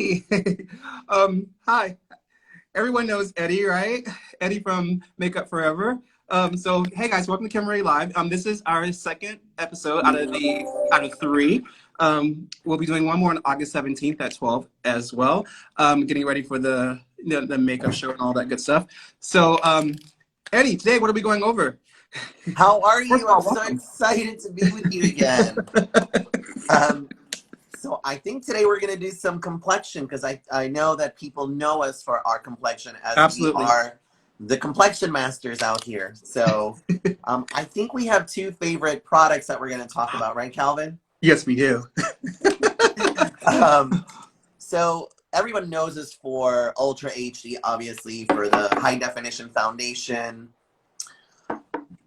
Hey, hi. Everyone knows Eddie, right? Eddie from Makeup Forever. So hey guys, welcome to Camera Live. This is our second episode out of three. We'll be doing one more on August 17th at 12 as well. Getting ready for the makeup show and all that good stuff. So Eddie, today what are we going over? How are First you? of I'm all, so welcome. excited to be with you again. So I think today we're going to do some complexion because I know that people know us for our complexion as we Absolutely. are the complexion masters out here. So I think we have two favorite products that we're going to talk about, right, Calvin? Yes, we do. So everyone knows us for Ultra HD, obviously, for the high definition foundation.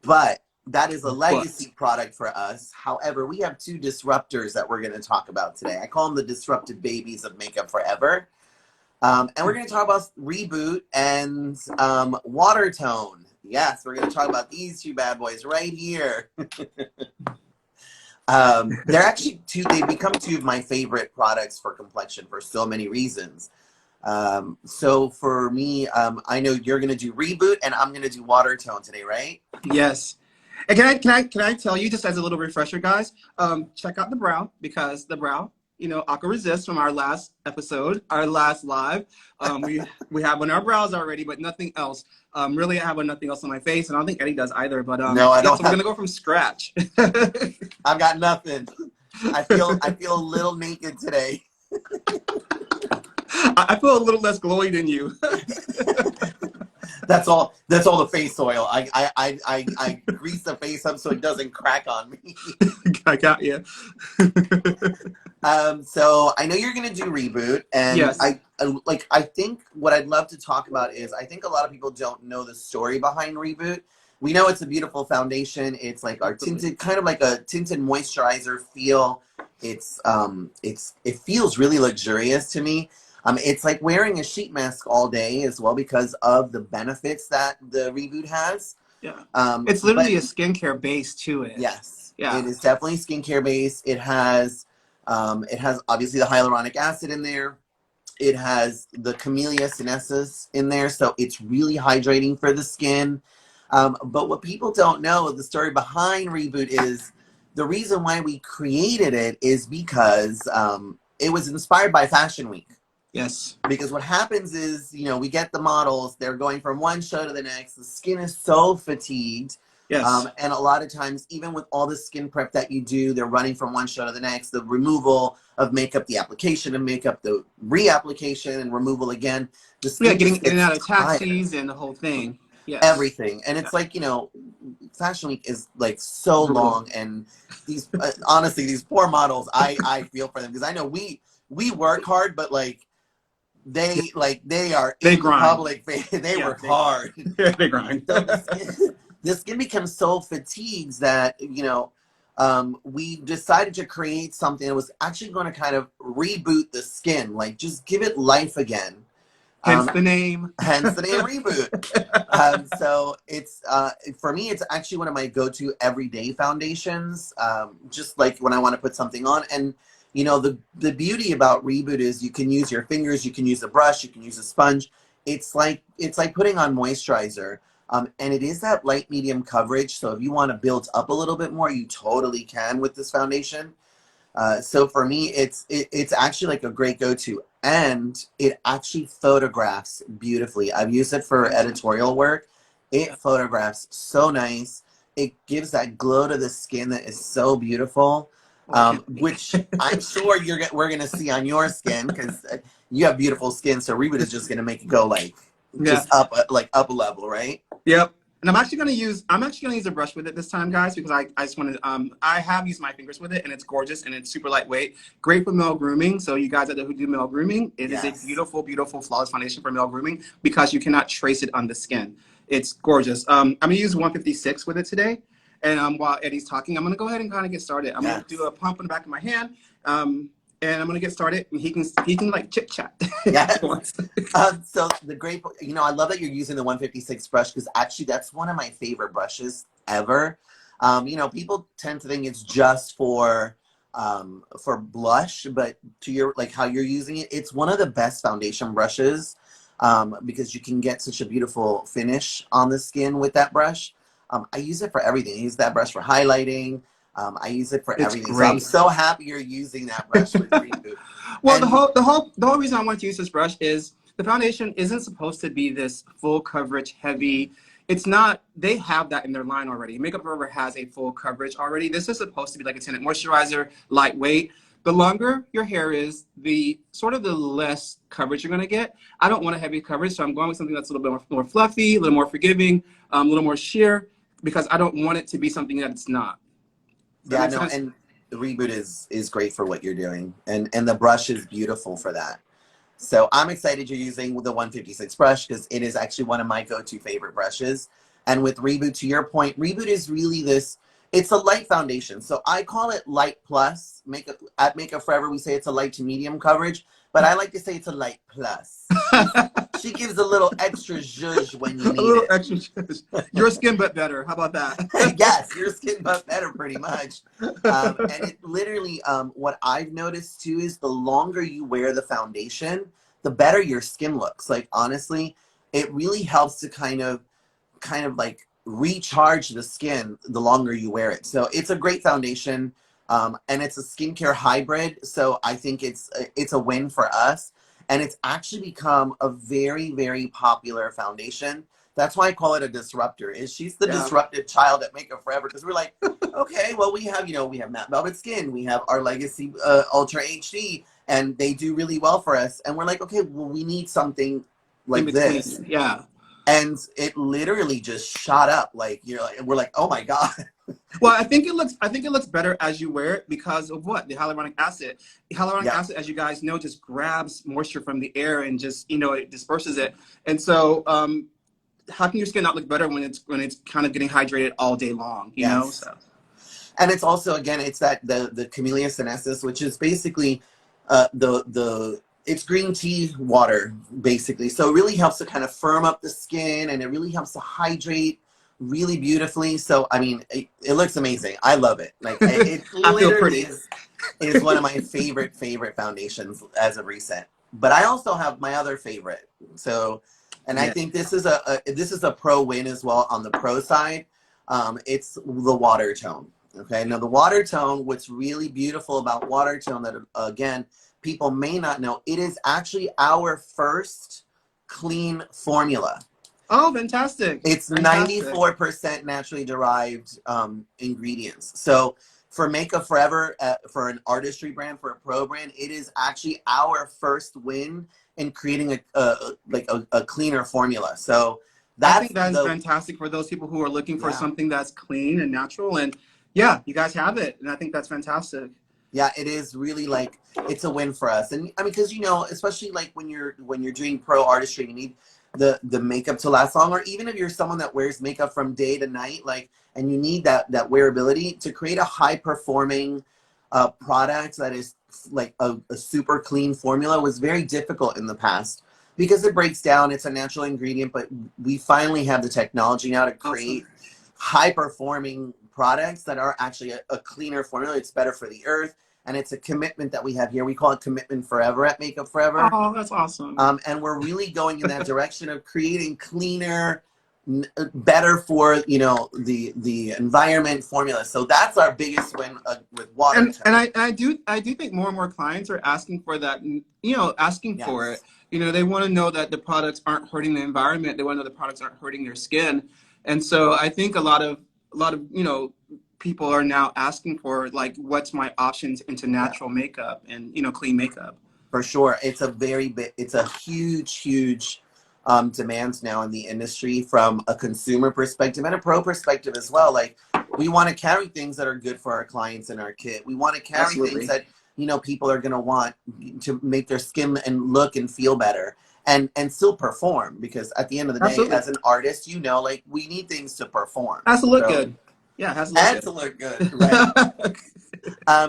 But that is a legacy product for us. However, we have two disruptors that we're going to talk about today. I call them the disruptive babies of Makeup Forever. And we're going to talk about Reboot and Watertone. Yes, we're going to talk about these two bad boys right here. They're actually they've become two of my favorite products for complexion for so many reasons. So for me, I know you're going to do Reboot and I'm going to do Watertone today, right? Yes. And can I tell you, just as a little refresher, guys, check out the brow, because the brow, aqua resist from our last episode, our last live. We have on our brows already, but nothing else. Really, I have nothing else on my face, and I don't think Eddie does either. But no, I don't. So we're gonna go from scratch. I've got nothing. I feel a little naked today. I feel a little less glowy than you. That's all the face oil. I grease the face up so it doesn't crack on me. I got you. So I know you're gonna do Reboot, and yes. I think what I'd love to talk about is I think a lot of people don't know the story behind Reboot. We know it's a beautiful foundation. It's like our tinted, kind of like a tinted moisturizer feel. It feels really luxurious to me. It's like wearing a sheet mask all day as well because of the benefits that the Reboot has. Yeah. It's literally a skincare base to it. Yes. Yeah. It is definitely skincare base. It has obviously the hyaluronic acid in there. It has the Camellia sinensis in there, so it's really hydrating for the skin. But what people don't know, the story behind Reboot is the reason why we created it is because it was inspired by Fashion Week. Yes. Because what happens is, we get the models, they're going from one show to the next. The skin is so fatigued. Yes. And a lot of times, even with all the skin prep that you do, they're running from one show to the next. The removal of makeup, the application of makeup, the reapplication and removal again. The skin getting in and out of taxis and the whole thing. Yes. Everything. And it's like, Fashion Week is like so long. And these, honestly, these poor models, I feel for them because I know we work hard, but they are in grind. Public. They work hard. They grind. So the skin becomes so fatigued that, we decided to create something that was actually going to kind of reboot the skin, like just give it life again. Hence the name. Hence the name Reboot. So it's, for me, it's actually one of my go-to everyday foundations, just like when I want to put something on. And the beauty about Reboot is you can use your fingers, you can use a brush, you can use a sponge. It's like putting on moisturizer. And it is that light medium coverage. So if you want to build up a little bit more, you totally can with this foundation. So for me, it's actually like a great go-to, and it actually photographs beautifully. I've used it for editorial work. It photographs so nice. It gives that glow to the skin that is so beautiful. Which I'm sure we're gonna see on your skin because you have beautiful skin. So Reboot is just gonna make it go just up a level, right? Yep. And I'm actually gonna use a brush with it this time, guys, because I just wanted I have used my fingers with it, and it's gorgeous and it's super lightweight, great for male grooming. So you guys out there who do male grooming, it is a beautiful, beautiful flawless foundation for male grooming because you cannot trace it on the skin. It's gorgeous. I'm gonna use 156 with it today. And while Eddie's talking, I'm going to go ahead and kind of get started. I'm going to do a pump in the back of my hand, and I'm going to get started. And he can like chit chat. Yes. So the great, I love that you're using the 156 brush because actually that's one of my favorite brushes ever. People tend to think it's just for for blush, but to your, like how you're using it, it's one of the best foundation brushes, because you can get such a beautiful finish on the skin with that brush. I use it for everything. I use that brush for highlighting. I use it for It's everything. So I'm great. so happy you're using that brush with Reboot. Well, And the whole reason I want to use this brush is the foundation isn't supposed to be this full coverage heavy. It's not. They have that in their line already. Makeup Forever has a full coverage already. This is supposed to be like a tinted moisturizer, lightweight. The longer your hair is, the sort of the less coverage you're gonna get. I don't want a heavy coverage, so I'm going with something that's a little bit more fluffy, a little more forgiving, a little more sheer, because I don't want it to be something that it's not. Does that yeah, make no, sense? and the Reboot is great for what you're doing, and the brush is beautiful for that. So I'm excited you're using the 156 brush, because it is actually one of my go-to favorite brushes. And with Reboot, to your point, Reboot is really this, it's a light foundation. So I call it light plus. At Makeup Forever, we say it's a light to medium coverage, but I like to say it's a light plus. She gives a little extra zhuzh when you A need little it. extra. Your skin, but better. How about that? Yes, your skin but better, pretty much. And it literally, what I've noticed too is the longer you wear the foundation, the better your skin looks. Like honestly, it really helps to kind of like recharge the skin the longer you wear it. So it's a great foundation, and it's a skincare hybrid. So I think it's a win for us, and it's actually become a very, very popular foundation. That's why I call it a disruptor. Is she's the disruptive child at Makeup Forever, because we're like, okay, well we have we have Matte Velvet Skin, we have our Legacy Ultra HD, and they do really well for us. And we're like, okay, well we need something like this. Yeah. And it literally just shot up. Like we're like, oh my god. Well, I think it looks better as you wear it because of what? The hyaluronic acid. The hyaluronic acid, as you guys know, just grabs moisture from the air and just it disperses it. And so, how can your skin not look better when it's kind of getting hydrated all day long? You know. So. And it's also, again, it's that the Camellia sinensis, which is basically it's green tea water, basically. So it really helps to kind of firm up the skin, and it really helps to hydrate really beautifully. So, I mean, it looks amazing. I love it. Like, it literally is one of my favorite foundations as of recent. But I also have my other favorite. So, and I think this is a pro win as well on the pro side. It's the Watertone. Okay, now the Watertone, what's really beautiful about Watertone that, again, people may not know, it is actually our first clean formula. Oh, fantastic. It's 94% naturally derived ingredients. So for Makeup Forever, for an Artistry brand, for a pro brand, it is actually our first win in creating a cleaner formula. So I think that is fantastic for those people who are looking for something that's clean and natural. And yeah, you guys have it. And I think that's fantastic. Yeah, it is really like, it's a win for us. And I mean, because, especially like when you're doing pro artistry, you need the makeup to last long, or even if you're someone that wears makeup from day to night, like, and you need that wearability to create a high performing product that is like a super clean formula was very difficult in the past, because it breaks down. It's a natural ingredient, but we finally have the technology now to create high performing products that are actually a cleaner formula. It's better for the earth, and it's a commitment that we have here. We call it Commitment Forever at Makeup Forever. Oh, that's awesome. And we're really going in that direction of creating cleaner, better for the environment formula. So that's our biggest win with Watertone. And I do think more and more clients are asking for that. Asking for it. They want to know that the products aren't hurting the environment. They want to know the products aren't hurting their skin. And so I think a lot of people are now asking for, like, what's my options into natural makeup and clean makeup. For sure, it's a huge demand now in the industry from a consumer perspective and a pro perspective as well. Like, we want to carry things that are good for our clients in our kit. We want to carry things that people are going to want to make their skin and look and feel better. And still perform, because at the end of the day, as an artist, like, we need things to perform. Has to look good. Yeah, it has to look good. Right.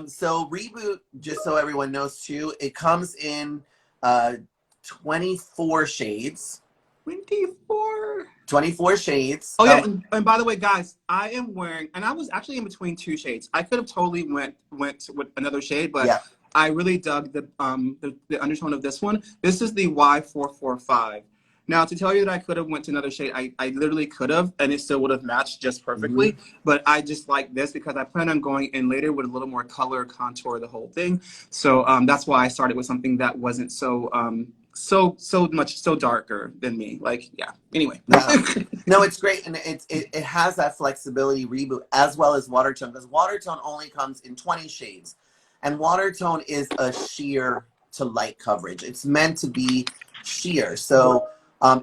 So Reboot, just so everyone knows too, it comes in 24 shades. 24. 24 shades. Oh yeah, and by the way, guys, I am wearing, and I was actually in between two shades. I could have totally went with another shade, but yeah. I really dug the undertone of this one. This is the Y445. Now, to tell you that I could have went to another shade, I literally could have, and it still would have matched just perfectly. But I just like this because I plan on going in later with a little more color, contour, the whole thing. So that's why I started with something that wasn't so so darker than me. Like, yeah. Anyway. No, it's great, and it has that flexibility Reboot as well as Watertone, because Watertone only comes in 20 shades, and Watertone is a sheer to light coverage. It's meant to be sheer, so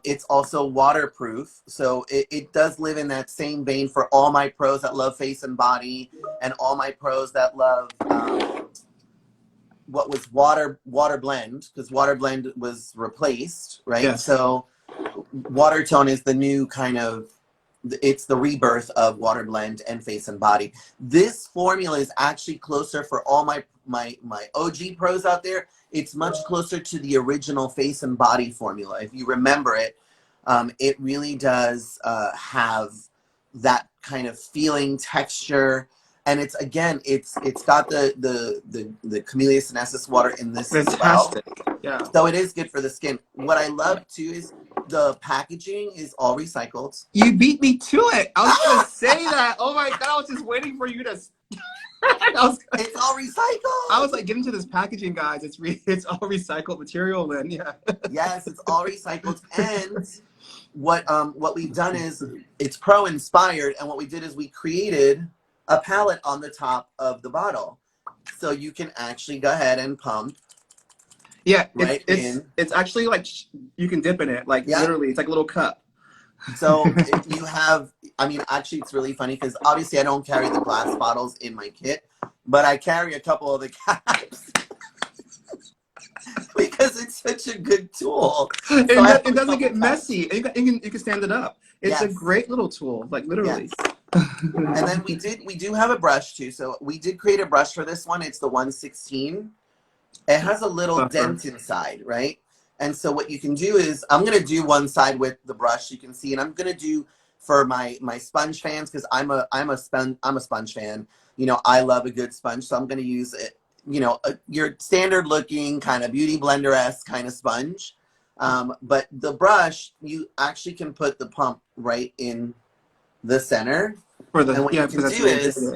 it's also waterproof. So it does live in that same vein for all my pros that love face and body, and all my pros that love what was water blend, because water blend was replaced, right? Yes. So Watertone is the new kind of, it's the rebirth of water blend and face and body. This formula is actually closer for all my OG pros out there. It's much closer to the original face and body formula. If you remember it, it really does have that kind of feeling, texture. And it's, again, it's got the Camellia sinensis water in this Fantastic. as well. Yeah. So it is good for the skin. What I love too is the packaging is all recycled. You beat me to it. I was gonna say that. Oh my god, I was just waiting for you to. It's all recycled. I was like, get into this packaging, guys. It's all recycled material. Then, yeah. Yes, it's all recycled. And what we've done is it's pro inspired, and what we did is we created a palette on the top of the bottle, so you can actually go ahead and pump. Yeah, it's actually like you can dip in it, like literally, it's like a little cup. So you have, I mean, actually, it's really funny because obviously I don't carry the glass bottles in my kit, but I carry a couple of the caps because it's such a good tool. It doesn't get messy. You can stand it up. It's a great little tool, like literally. Yes. And then we do have a brush too. So we did create a brush for this one. It's the 116. It has a little dent inside, right? And so what you can do is, I'm going to do one side with the brush, you can see, and I'm going to do for my sponge fans, because I'm a sponge fan. You know, I love a good sponge, so I'm going to use it, you know, your standard looking kind of beauty blender-esque kind of sponge. But the brush, you actually can put the pump right in the center. And what you can do is,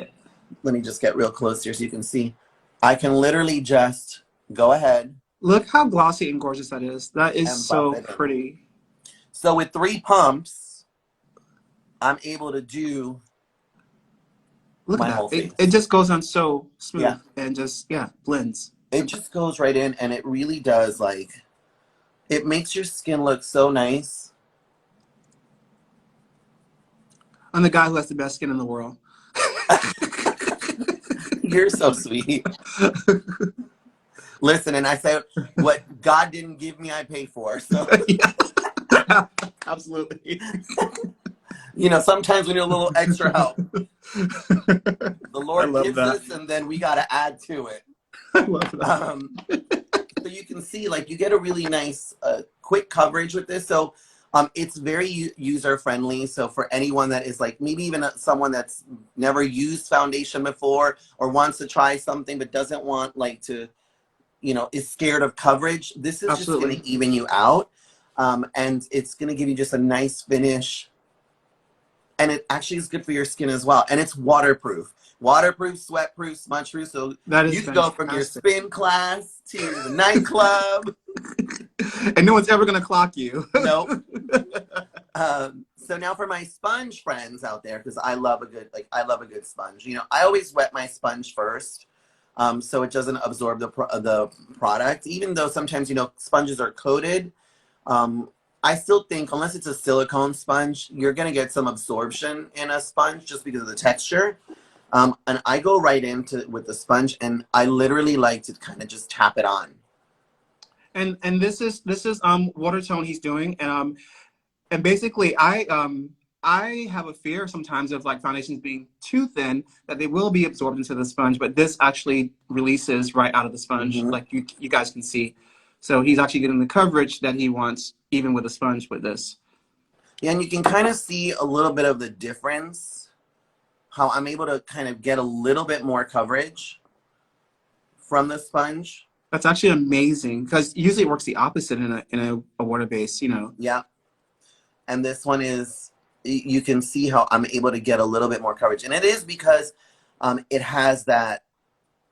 let me just get real close here so you can see. I can literally just go ahead. Look how glossy and gorgeous that is. That is so pretty. So with 3 pumps, I'm able to do my whole face. It just goes on so smooth and just, blends. It just goes right in, and it really does, like, it makes your skin look so nice. I'm the guy who has the best skin in the world. You're so sweet. Listen, and I said, what God didn't give me, I pay for. So. Absolutely. You know, sometimes we need a little extra help. The Lord gives us, and then we got to add to it. I love that. So you can see, like, you get a really nice, quick coverage with this. So it's very user-friendly. So for anyone that is, like, maybe even someone that's never used foundation before or wants to try something but doesn't want, like, to, you know, is scared of coverage, this is just going to even you out. And it's going to give you just a nice finish. And it actually is good for your skin as well. And it's waterproof. Waterproof, sweat-proof, smudge-proof. So you can go from your spin class to the nightclub. And no one's ever going to clock you. Nope. So now for my sponge friends out there, because I love a good sponge. You know, I always wet my sponge first. So it doesn't absorb the product. Even though sometimes, you know, sponges are coated, I still think, unless it's a silicone sponge, you're going to get some absorption in a sponge just because of the texture. And I go right into with the sponge, and I literally like to kind of just tap it on. And this is Watertone he's doing, and basically I have a fear sometimes of like foundations being too thin, that they will be absorbed into the sponge, but this actually releases right out of the sponge, like you guys can see. So he's actually getting the coverage that he wants, even with a sponge with this. Yeah, and you can kind of see a little bit of the difference, how I'm able to kind of get a little bit more coverage from the sponge. That's actually amazing because usually it works the opposite in a water base, you know. Yeah. And this one is, you can see how I'm able to get a little bit more coverage. And it is because it has that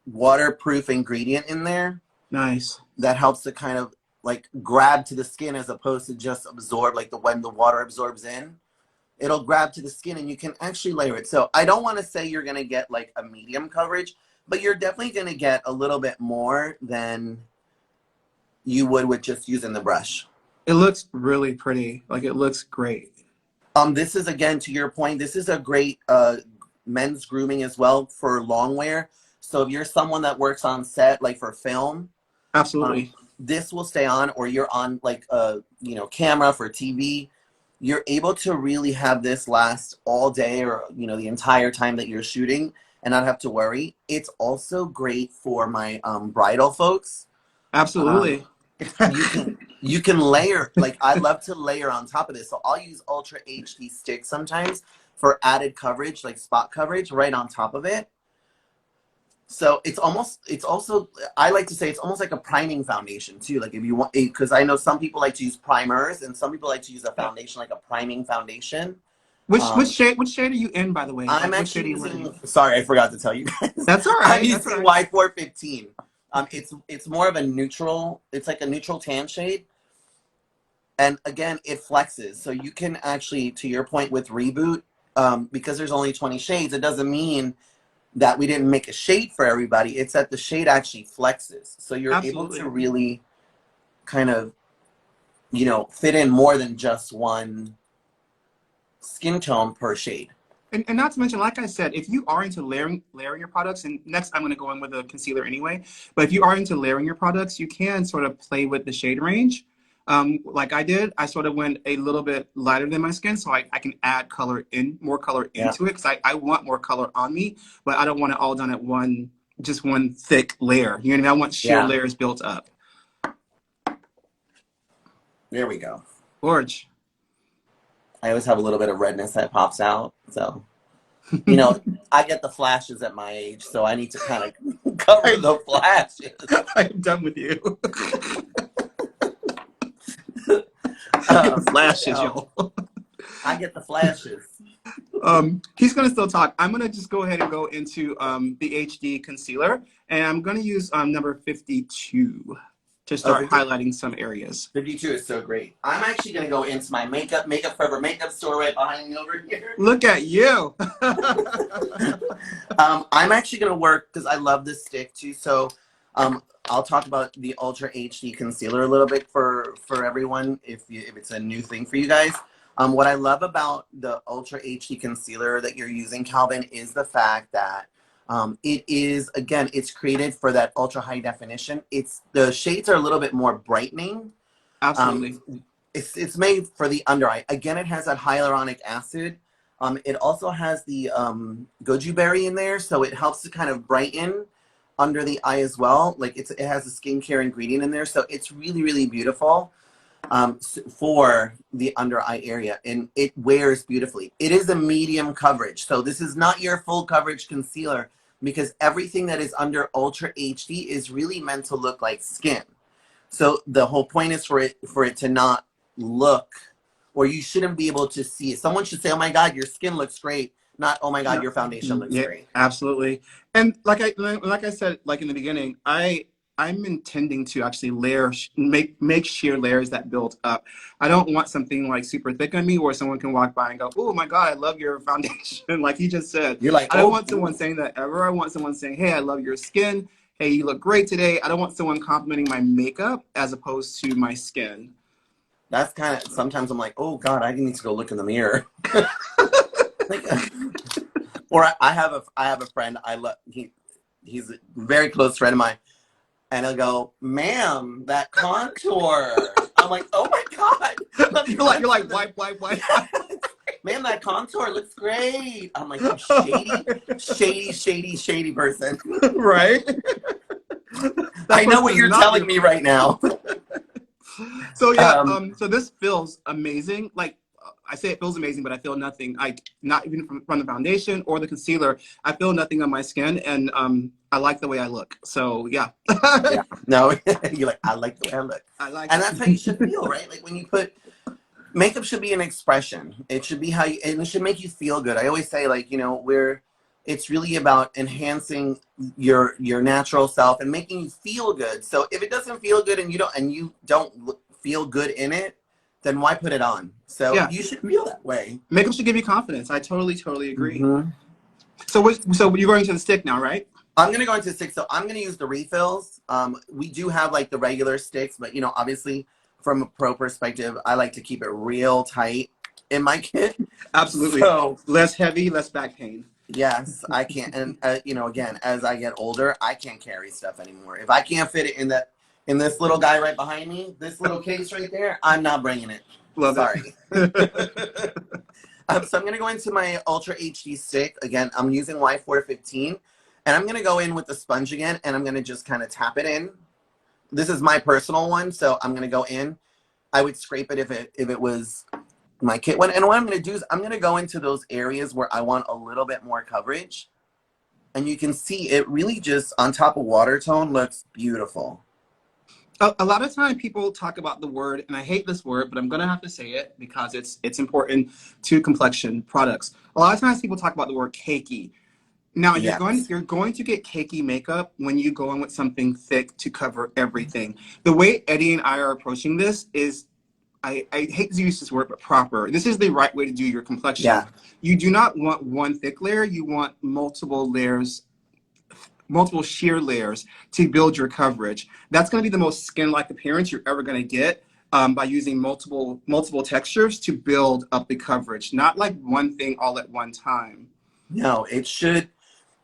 waterproof ingredient in there. Nice. That helps to kind of like grab to the skin as opposed to just absorb, like when the water absorbs in. It'll grab to the skin and you can actually layer it. So I don't want to say you're going to get like a medium coverage, but you're definitely going to get a little bit more than you would with just using the brush. It looks really pretty. Like it looks great. This is, again, to your point, this is a great men's grooming as well for long wear. So if you're someone that works on set, like for film, Absolutely. This will stay on, or you're on like a camera for TV. You're able to really have this last all day, or the entire time that you're shooting, and not have to worry. It's also great for my bridal folks. Absolutely. You can layer, like I love to layer on top of this. So I'll use Ultra HD sticks sometimes for added coverage, like spot coverage right on top of it. So it's also, I like to say it's almost like a priming foundation too. Like if you want, because I know some people like to use primers and some people like to use a foundation, like a priming foundation. Which shade are you in, by the way? I'm actually using, sorry, I forgot to tell you guys. That's all right. I'm using Y415. It's more of a neutral, it's like a neutral tan shade. And again, it flexes. So you can actually, to your point with Reboot, because there's only 20 shades, it doesn't mean that we didn't make a shade for everybody. It's that the shade actually flexes. So you're able to really kind of, fit in more than just one skin tone per shade. And not to mention, like I said, if you are into layering your products, and next I'm going to go in with a concealer anyway, but if you are into layering your products, you can sort of play with the shade range. Like I did, I sort of went a little bit lighter than my skin, so I can add more color into it, because I want more color on me, but I don't want it all done at just one thick layer. You know what I mean? I want sheer layers built up. There we go. Gorge. I always have a little bit of redness that pops out, so I get the flashes at my age, so I need to kind of cover the flashes. I'm done with you. Flashes, yo. I get the flashes. He's gonna still talk. I'm gonna just go ahead and go into the HD concealer, and I'm gonna use number 52 to start highlighting some areas. 52 is so great. I'm actually gonna go into my Makeup Forever makeup store right behind me over here. Look at you. I'm actually gonna work, because I love this stick too. So I'll talk about the Ultra HD concealer a little bit for everyone if it's a new thing for you guys. What I love about the Ultra HD concealer that you're using, Calvin, is the fact that it is, again, it's created for that ultra high definition. The shades are a little bit more brightening. Absolutely. It's made for the under eye. Again, it has that hyaluronic acid. It also has the goji berry in there, so it helps to kind of brighten under the eye as well. Like it has a skincare ingredient in there, so it's really, really beautiful for the under eye area, and it wears beautifully. It is a medium coverage, so this is not your full coverage concealer, because everything that is under Ultra HD is really meant to look like skin. So the whole point is for it to not look, or you shouldn't be able to see it. Someone should say, "Oh my God, your skin looks great," not, "Oh my God, your foundation looks great." Absolutely. And like I said, like in the beginning, I'm intending to actually make sheer layers that build up. I don't want something like super thick on me where someone can walk by and go, "Oh my God, I love your foundation." Like he just said. You're like, I don't want someone saying that ever. I want someone saying, "Hey, I love your skin. Hey, you look great today." I don't want someone complimenting my makeup as opposed to my skin. That's kind of, sometimes I'm like, "Oh God, I need to go look in the mirror." Or I have a friend I love. He's a very close friend of mine, and he'll go, "Ma'am, that contour." I'm like, "Oh my God!" You're like wipe. "Ma'am, that contour looks great." I'm like, "You shady person." Right. I know what you're telling me right now. So yeah, so this feels amazing. Like I say it feels amazing, but I feel nothing. Not even from the foundation or the concealer, I feel nothing on my skin, and I like the way I look. So yeah. Yeah. No, you're like, I like the way I look. I like And it. that's how you should feel, right? Like when you put makeup should be an expression. It should be how you, and it should make you feel good. I always say, like, you know, it's really about enhancing your natural self and making you feel good. So if it doesn't feel good and you don't feel good in it, then why put it on? So Yeah. you should feel that way. Makeup should give you confidence. I totally agree. Mm-hmm. So you're going to the stick now, right? I'm gonna go into sticks. So I'm gonna use the refills. We do have like the regular sticks, but you know, obviously from a pro perspective, I like to keep it real tight in my kit. Absolutely. So less heavy, less back pain. yes, I can't. And you know, again, as I get older, I can't carry stuff anymore. If I can't fit it in this little guy right behind me, this little case right there, I'm not bringing it. Sorry. So I'm gonna go into my Ultra HD stick again. I'm using Y415, and I'm gonna go in with the sponge again, and I'm gonna just kind of tap it in. This is my personal one, so I'm gonna go in. I would scrape it if it was my kit one. And what I'm gonna do is I'm gonna go into those areas where I want a little bit more coverage, and you can see it really just on top of Watertone looks beautiful. A lot of time people talk about the word, and I hate this word, but I'm gonna have to say it because it's important to complexion products. A lot of times people talk about the word cakey. Now Yes. you're going to get cakey makeup when you go in with something thick to cover everything. The way Eddie and I are approaching this is, I hate to use this word, but proper. This is the right way to do your complexion. Yeah. You do not want one thick layer. You want multiple layers, multiple sheer layers to build your coverage. That's going to be the most skin-like appearance you're ever going to get by using multiple textures to build up the coverage. Not like one thing all at one time. No, it should.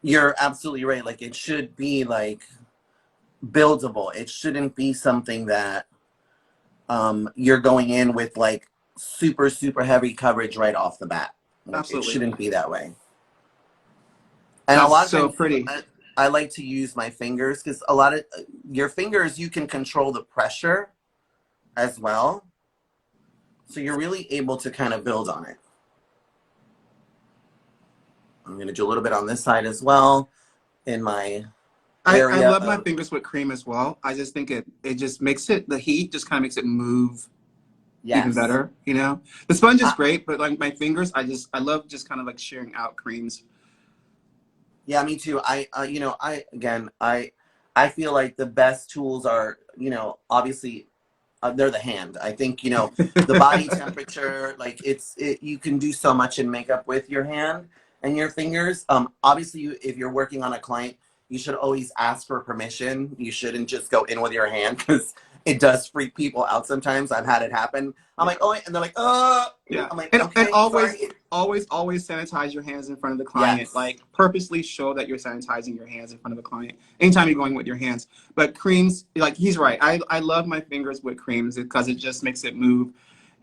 You're absolutely right. Like it should be like buildable. It shouldn't be something that you're going in with like super heavy coverage right off the bat. Like, Absolutely. it shouldn't be that way. And That's a lot of so times, pretty. I like to use my fingers because a lot of your fingers, you can control the pressure as well. So you're really able to kind of build on it. I'm going to do a little bit on this side as well in my area. I love my fingers with cream as well. I just think it just makes it, the heat just kind of makes it move even better, you know? The sponge is great, but like my fingers, I love just kind of like sharing out creams. Yeah, me too. You know, I feel like the best tools are, you know, obviously they're the hand. I think, you know, the body temperature, like you can do so much in makeup with your hand and your fingers. Obviously, if you're working on a client, you should always ask for permission. You shouldn't just go in with your hand because it does freak people out sometimes. I've had it happen. I'm like, oh, and they're like, yeah. I'm like, and, okay, and always, sorry. always sanitize your hands in front of the client. Yes. Like purposely show that you're sanitizing your hands in front of the client anytime you're going with your hands. But creams, like he's right. I love my fingers with creams because it just makes it move,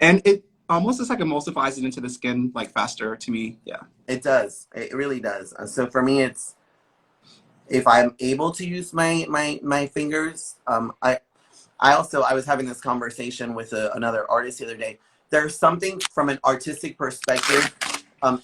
and it almost just like emulsifies it into the skin like faster to me. Yeah, it does. It really does. So for me, it's if I'm able to use my fingers. I was having this conversation with another artist the other day. There's something from an artistic perspective,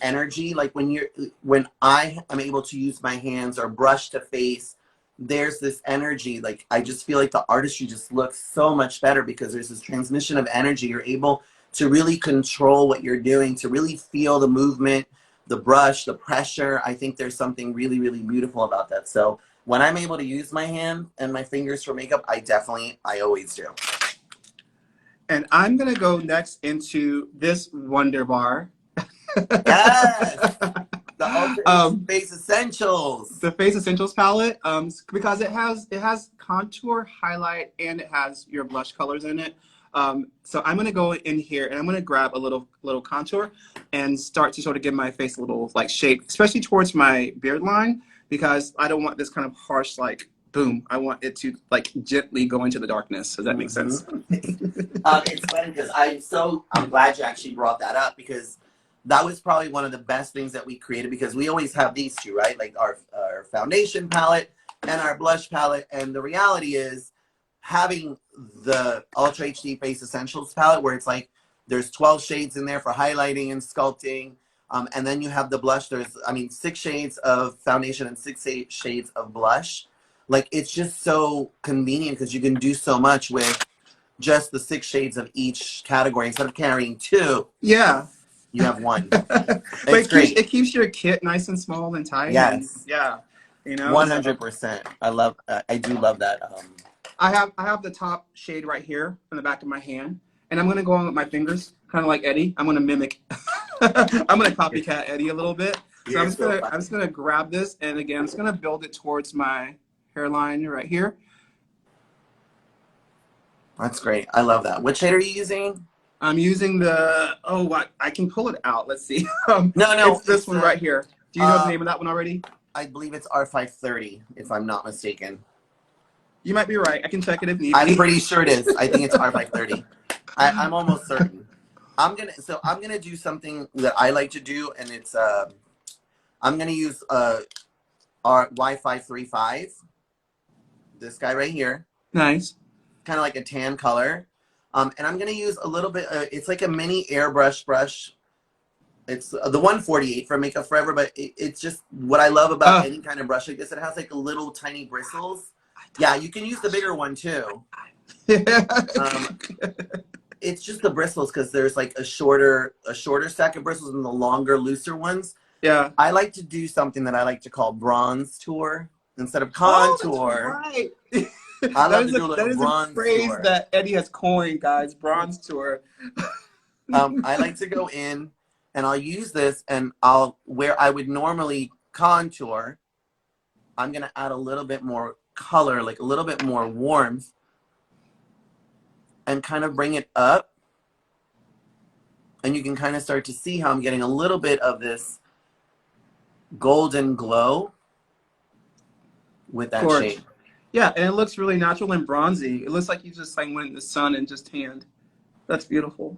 energy, like when I am able to use my hands or brush to face, there's this energy. Like I just feel like the artistry just looks so much better because there's this transmission of energy. You're able to really control what you're doing, to really feel the movement, the brush, the pressure. I think there's something really beautiful about that. So when I'm able to use my hand and my fingers for makeup, I always do. and I'm gonna go next into this Wonder Bar. Yes, the Ultra Face Essentials. The Face Essentials palette, because it has contour, highlight, and it has your blush colors in it. So I'm gonna go in here and I'm gonna grab a little contour and start to sort of give my face a little like shape, especially towards my beard line, because I don't want this kind of harsh like boom. I want it to like gently go into the darkness. Does that make sense? It's funny because I'm glad you actually brought that up because that was probably one of the best things that we created because we always have these two, right? Like our foundation palette and our blush palette. And the reality is having the Ultra HD Face Essentials palette where it's like There's 12 shades in there for highlighting and sculpting. And then you have the blush. There's, I mean, 6 shades of foundation and 6 shades of blush. Like, it's just so convenient because you can do so much with just the 6 shades of each category. Instead of carrying 2, Yeah. you have 1. But it keeps your kit nice and small and tight. Yes. And, yeah. You know, 100%. I do love that. I have the top shade right here on the back of my hand, and I'm gonna go on with my fingers, kind of like Eddie. I'm gonna mimic. I'm gonna copycat Eddie a little bit. So I'm just gonna grab this, and again, I'm just gonna build it towards my hairline right here. That's great. I love that. What shade are you using? I'm using the I can pull it out. Let's see. No, it's this one right here. Do you know the name of that one already? I believe it's R530, if I'm not mistaken. You might be right. I can check it if needed. I'm pretty sure it is. I think it's R530. I'm almost certain. I'm gonna do something that I like to do, and it's I'm gonna use our Y535. This guy right here. Nice. Kind of like a tan color. And I'm gonna use a little bit. It's like a mini airbrush brush. It's the 148 from Makeup Forever, but it's just what I love about any kind of brush like this. It has like little tiny bristles. Yeah, you can use the bigger one too. It's just the bristles because there's like a shorter stack of bristles than the longer, looser ones. Yeah. I like to do something that I like to call bronze tour instead of contour. Oh, that's right. I love to do a little bronze tour. That is a phrase that Eddie has coined, guys. Bronze tour. I like to go in, and I'll use this, and where I would normally contour, I'm gonna add a little bit more color, like a little bit more warmth, and kind of bring it up. And you can kind of start to see how I'm getting a little bit of this golden glow with that shade. Yeah, and it looks really natural and bronzy. It looks like you just like went in the sun and just tanned. That's beautiful.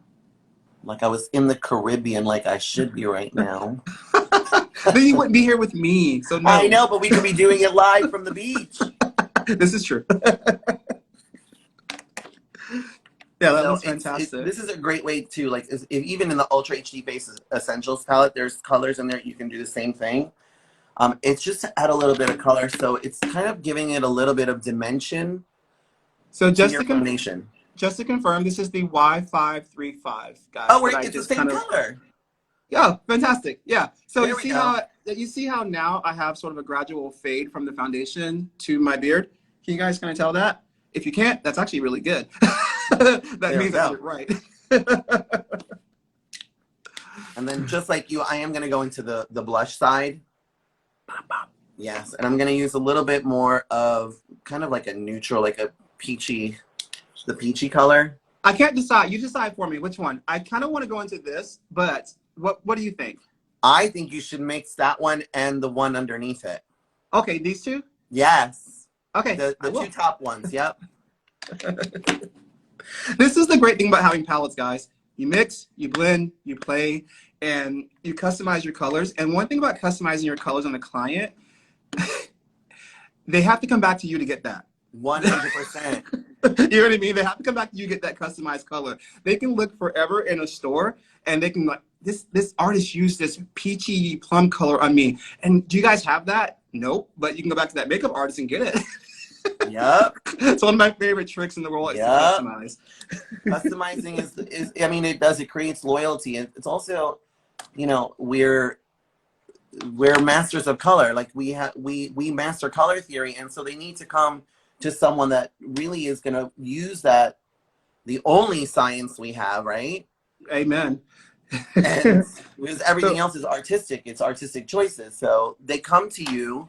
Like I was in the Caribbean, like I should be right now. Then you wouldn't be here with me. So no. I know, but we could be doing it live from the beach. This is true. Yeah, that was fantastic. This is a great way to, like, even in the Ultra HD Face Essentials palette, there's colors in there. You can do the same thing. It's just to add a little bit of color, so it's kind of giving it a little bit of dimension. So just to confirm, this is the Y535, guys. Oh, it's the same color. Yeah, fantastic. Yeah. So you see how now I have sort of a gradual fade from the foundation to my beard. Can you guys kind of tell that? If you can't, that's actually really good. That means I did it right. And then just like you, I am going to go into the blush side. Yes, and I'm going to use a little bit more of kind of like a neutral, like the peachy color. I can't decide. You decide for me. Which one? I kind of want to go into this, but what do you think? I think you should mix that one and the one underneath it. Okay, these two? Yes. Okay. The two top ones, yep. This is the great thing about having palettes, guys. You mix, you blend, you play, and you customize your colors. And one thing about customizing your colors on the client, they have to come back to you to get that. 100%. You know what I mean? They have to come back to you to get that customized color. They can look forever in a store, and they can like, this artist used this peachy plum color on me. And do you guys have that? Nope. But you can go back to that makeup artist and get it. Yep. It's one of my favorite tricks in the world is to customize. Customizing is I mean, it creates loyalty. It's also, you know, we're masters of color. Like we master color theory, and so they need to come to someone that really is going to use that, the only science we have, right? Amen. And because everything else is artistic, it's artistic choices. So they come to you,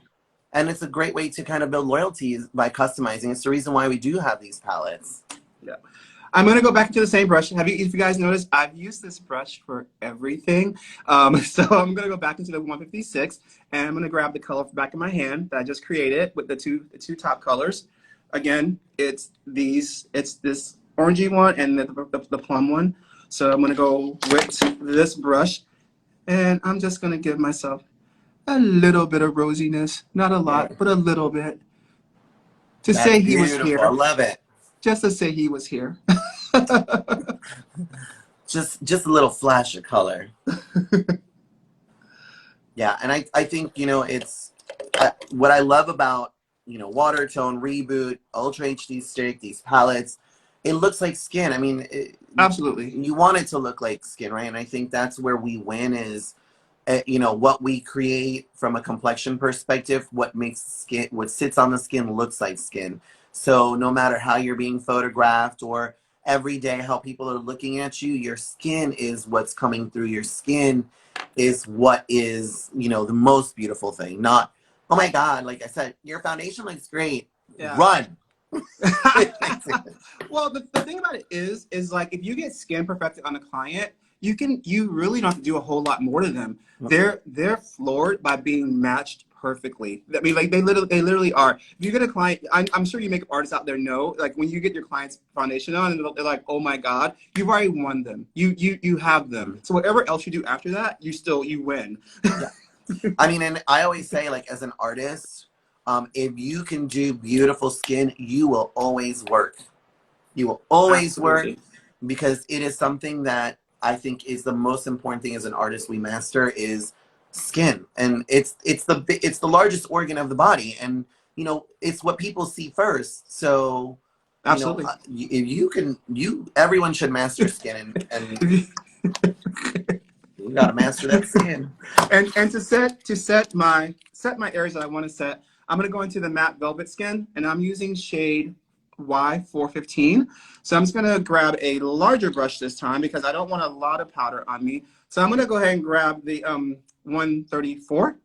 and it's a great way to kind of build loyalty by customizing. It's the reason why we do have these palettes. Yeah. I'm going to go back to the same brush. If you guys noticed, I've used this brush for everything. So I'm going to go back into the 156, and I'm going to grab the color from the back of my hand that I just created with the two top colors. Again, it's this orangey one and the plum one. So I'm going to go with this brush, and I'm just going to give myself a little bit of rosiness. Not a lot, but a little bit. To say he was here. I love it. Just to say he was here. just a little flash of color. Yeah, and I think, you know, it's what I love about, you know, Watertone, Reboot, Ultra HD Stick, these palettes, it looks like skin. I mean, Absolutely. you want it to look like skin, right? And I think that's where we win is, you know, what we create from a complexion perspective, what makes skin, what sits on the skin looks like skin. So no matter how you're being photographed or every day how people are looking at you, your skin is what's coming through. Your skin is what is, you know, the most beautiful thing. Not, oh my God, like I said, your foundation looks great. Yeah. Run. Well, the thing about it is like if you get skin perfected on a client, you really don't have to do a whole lot more to them. They're floored by being matched perfectly. I mean, like they literally are. If you get a client, I'm sure you makeup artists out there know, like when you get your client's foundation on and they're like, oh my God, you've already won them. You have them. So whatever else you do after that, you win. Yeah. I mean, and I always say, like, as an artist, if you can do beautiful skin, you will always work. You will always Absolutely. work, because it is something that I think is the most important thing as an artist we master is skin. And it's the largest organ of the body. And, you know, it's what people see first. So, you Absolutely. know, if everyone should master skin, and you gotta master that skin. And to set my areas that I want to set, I'm gonna go into the matte velvet skin, and I'm using shade Y415. So I'm just gonna grab a larger brush this time because I don't want a lot of powder on me. So I'm gonna go ahead and grab the 134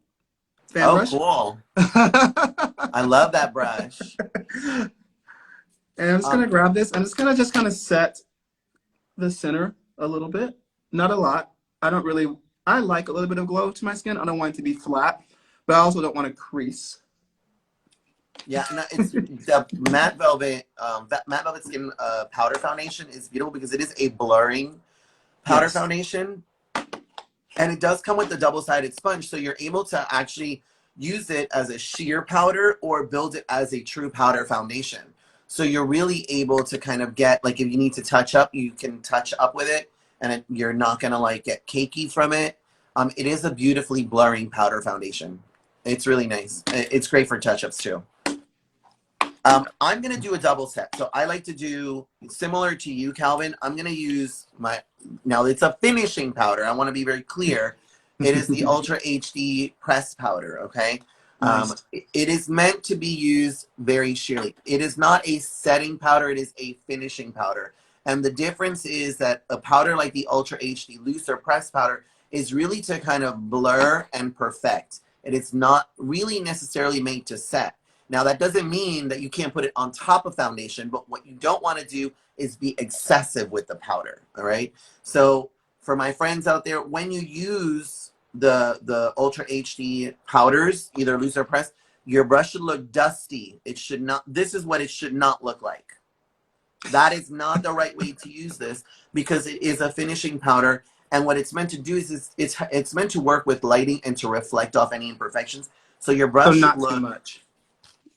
fan brush. Cool. I love that brush. And I'm just gonna grab this. I'm just gonna kind of set the center a little bit, not a lot. I like a little bit of glow to my skin. I don't want it to be flat, but I also don't want to crease. Yeah, and it's the matte velvet skin powder foundation is beautiful because it is a blurring powder foundation, and it does come with the double-sided sponge, so you're able to actually use it as a sheer powder or build it as a true powder foundation. So you're really able to kind of get, like, if you need to touch up, you can touch up with it, and you're not gonna like get cakey from it. It is a beautifully blurring powder foundation. It's really nice. It's great for touch-ups too. I'm going to do a double set. So I like to do, similar to you, Calvin, I'm going to use now it's a finishing powder. I want to be very clear. It is the Ultra HD pressed powder, okay? Nice. It is meant to be used very sheerly. It is not a setting powder. It is a finishing powder. And the difference is that a powder like the Ultra HD looser pressed powder is really to kind of blur and perfect. It is not really necessarily made to set. Now, that doesn't mean that you can't put it on top of foundation, but what you don't want to do is be excessive with the powder, all right? So for my friends out there, when you use the Ultra HD powders, either loose or pressed, your brush should look dusty. It should not, this is what it should not look like. That is not the right way to use this because it is a finishing powder. And what it's meant to do is it's meant to work with lighting and to reflect off any imperfections. So your brush not should look, too much.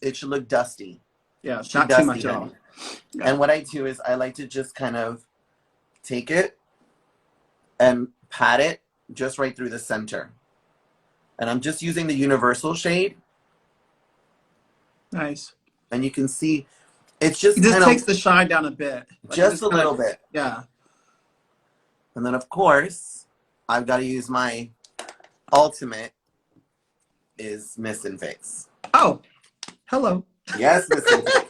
It should look dusty. Yeah, not too much at all. Yeah. And what I do is I like to just kind of take it and pat it just right through the center. And I'm just using the universal shade. Nice. And you can see it's just it just takes the shine down a bit. Like just a little bit. Yeah. And then of course, I've got to use my ultimate is Mist and Fix. Oh, hello. Yes, Mist and Fix.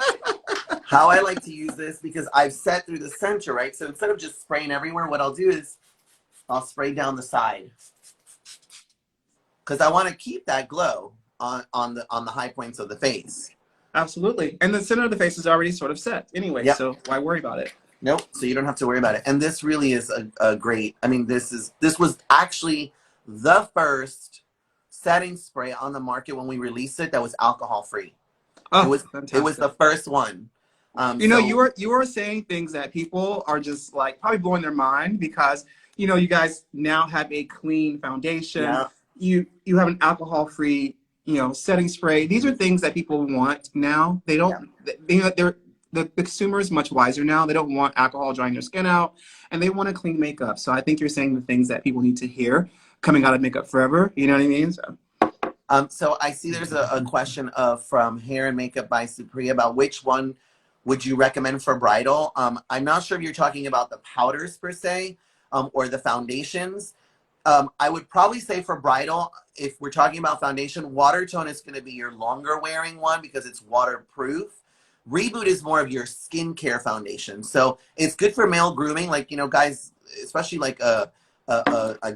How I like to use this, because I've set through the center, right? So instead of just spraying everywhere, what I'll do is I'll spray down the side. Because I want to keep that glow on the high points of the face. Absolutely. And the center of the face is already sort of set anyway, so why worry about it? Nope. So you don't have to worry about it. And this really is a great, I mean, this was actually the first setting spray on the market when we released it that was alcohol free. Oh, it was the first one. You know, you were saying things that people are just like probably blowing their mind because, you know, you guys now have a clean foundation. Yeah. You have an alcohol free, you know, setting spray. These are things that people want now. They don't, they're the consumer is much wiser now. They don't want alcohol drying their skin out, and they want a clean makeup. So I think you're saying the things that people need to hear coming out of Makeup Forever. You know what I mean? So I see there's a question from Hair and Makeup by Supriya about which one would you recommend for bridal. I'm not sure if you're talking about the powders per se, or the foundations. I would probably say for bridal, if we're talking about foundation, Watertone is going to be your longer wearing one because it's waterproof. Reboot is more of your skincare foundation. So it's good for male grooming. Like, you know, guys, especially like a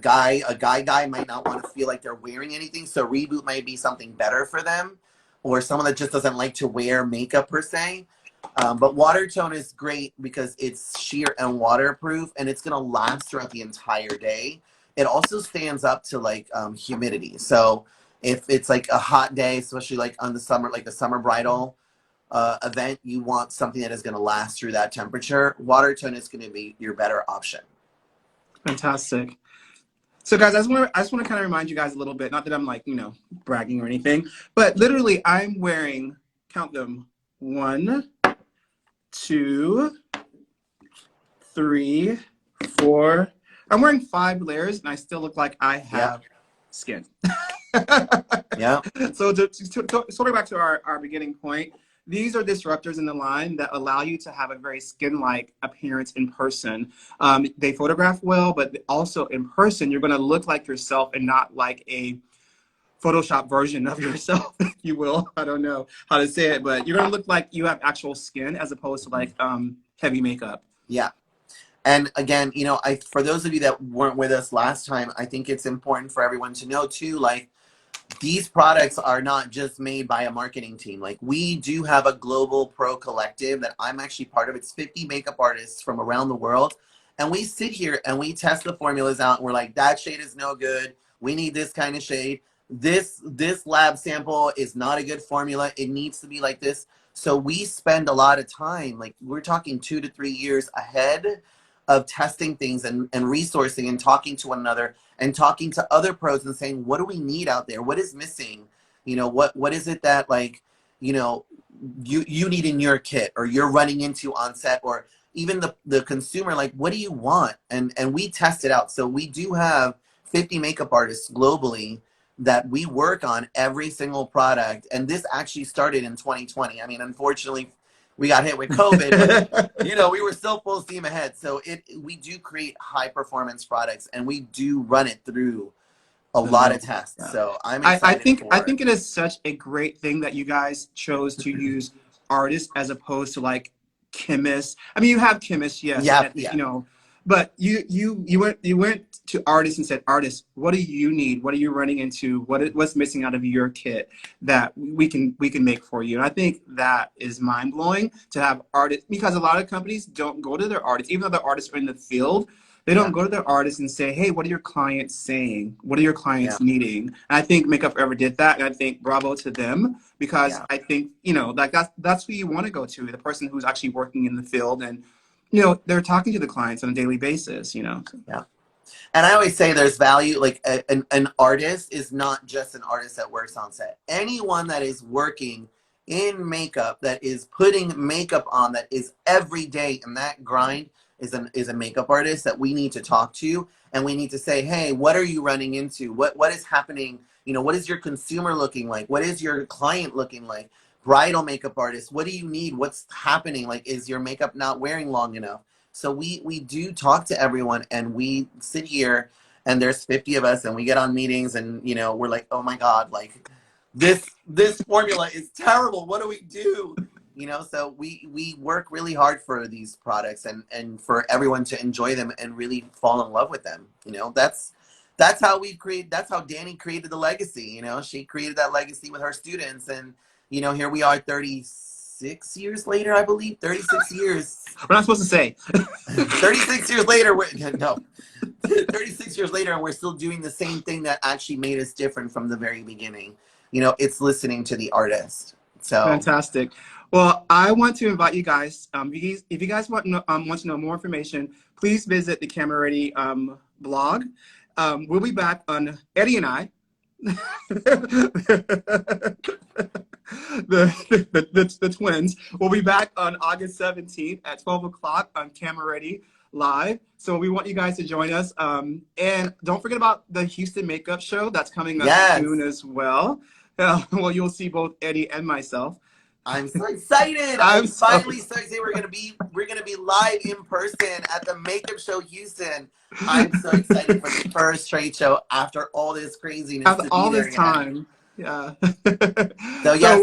guy might not want to feel like they're wearing anything. So Reboot might be something better for them, or someone that just doesn't like to wear makeup per se. But Watertone is great because it's sheer and waterproof, and it's going to last throughout the entire day. It also stands up to like humidity. So if it's like a hot day, especially like on the summer, like a summer bridal event, you want something that is going to last through that temperature. Watertone is going to be your better option. Fantastic. So guys, I just want to kind of remind you guys a little bit, not that I'm like, you know, bragging or anything, but literally I'm wearing, count them, 1, 2, 3, 4. I'm wearing 5 layers and I still look like I have skin. Yeah. So to sort of back to our beginning point, these are disruptors in the line that allow you to have a very skin-like appearance in person. They photograph well, but also in person, you're going to look like yourself and not like a Photoshop version of yourself, if you will. I don't know how to say it, but you're going to look like you have actual skin as opposed to like heavy makeup. Yeah. And again, you know, for those of you that weren't with us last time, I think it's important for everyone to know too, like, these products are not just made by a marketing team. Like, we do have a global pro collective that I'm actually part of. It's 50 makeup artists from around the world. And we sit here and we test the formulas out and we're like, that shade is no good. We need this kind of shade. This lab sample is not a good formula. It needs to be like this. So we spend a lot of time, like we're talking 2 to 3 years ahead of testing things and resourcing and talking to one another and talking to other pros and saying, what do we need out there? What is missing? You know, what is it that, like, you know, you need in your kit or you're running into on set, or even the consumer, like, what do you want? And we test it out. So we do have 50 makeup artists globally that we work on every single product. And this actually started in 2020. I mean, unfortunately, we got hit with COVID, but you know, we were still full steam ahead. So we do create high performance products and we do run it through a lot of tests. Yeah. So I'm excited. I think it is such a great thing that you guys chose to use artists as opposed to like chemists. I mean, you have chemists, yes, you know, but you went to artists and said, artists, what do you need? What are you running into? What's missing out of your kit that we can make for you? And I think that is mind blowing to have artists, because a lot of companies don't go to their artists, even though the artists are in the field. They don't go to their artists and say, hey, what are your clients saying? What are your clients needing? And I think Makeup Forever did that. And I think bravo to them, because I think, you know, like that's who you want to go to, the person who's actually working in the field. And, you know, they're talking to the clients on a daily basis, you know. Yeah. And I always say there's value, like an artist is not just an artist that works on set. Anyone that is working in makeup, that is putting makeup on, that is every day in that grind, is a makeup artist that we need to talk to, and we need to say, hey, what are you running into? What is happening? You know, what is your consumer looking like? What is your client looking like? Bridal makeup artists, what do you need? What's happening? Like, is your makeup not wearing long enough? So we do talk to everyone, and we sit here and there's 50 of us and we get on meetings and, you know, we're like, oh my God, like this formula is terrible. What do we do? You know, so we work really hard for these products and for everyone to enjoy them and really fall in love with them. You know, that's how that's how Danny created the legacy. You know, she created that legacy with her students, and, you know, here we are 36 years later, I believe, 36 years. We're not supposed to say. 36 years later, 36 years later, and we're still doing the same thing that actually made us different from the very beginning. You know, it's listening to the artist. So fantastic. Well, I want to invite you guys, if you guys want to know more information, please visit the Camera Ready blog. We'll be back on, Eddie and I the twins will be back on August 17th at 12 o'clock on Camera Ready Live. So we want you guys to join us. And don't forget about the Houston Makeup Show that's coming up soon as well. Well, you'll see both Eddie and myself. I'm so excited. I'm finally so excited. We're gonna be live in person at the Makeup Show Houston. I'm so excited for the first trade show after all this craziness. After all this time. Yeah. So yes,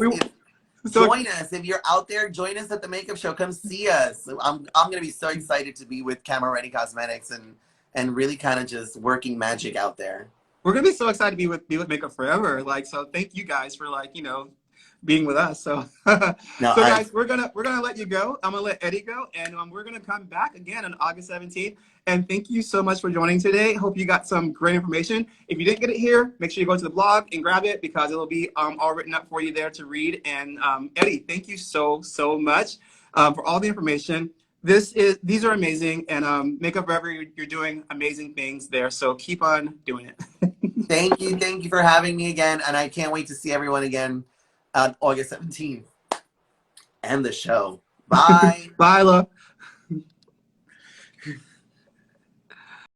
join us. If you're out there, join us at the Makeup Show. Come see us. I'm gonna be so excited to be with Camera Ready Cosmetics and really kind of just working magic out there. We're gonna be so excited to be with Makeup Forever. Like, so thank you guys for, like, you know, being with us. So guys, we're gonna let you go. I'm gonna let Eddie go, and we're gonna come back again on August 17th. And thank you so much for joining today. Hope you got some great information. If you didn't get it here, make sure you go to the blog and grab it, because it'll be all written up for you there to read. And Eddie, thank you so much for all the information. These are amazing, and Makeup Forever, you're doing amazing things there. So keep on doing it. Thank you for having me again, and I can't wait to see everyone again on August 17th and the show. Bye. Bye, love.